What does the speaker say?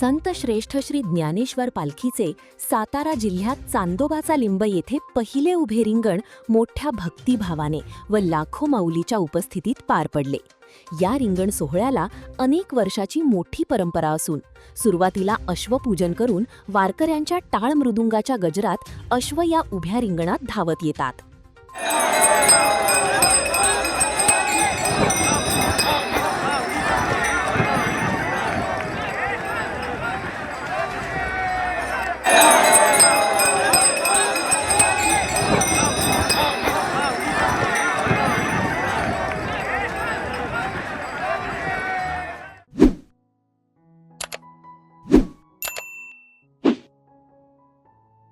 संत श्रेष्ठ श्री ज्ञानेश्वर पालखीचे सातारा जिल्ह्यात चांदोबाचा लिंब येथे पहिले उभे रिंगण मोठ्या भक्तिभावाने व लाखो माऊलीच्या उपस्थितीत पार पडले। या रिंगण सोहळ्याला अनेक वर्षाची मोठी परंपरा असून सुरुवातीला अश्वपूजन करून वारकऱ्यांच्या टाळ मृदुंगाच्या गजरात अश्व या उभ्या रिंगणात धावत येतात।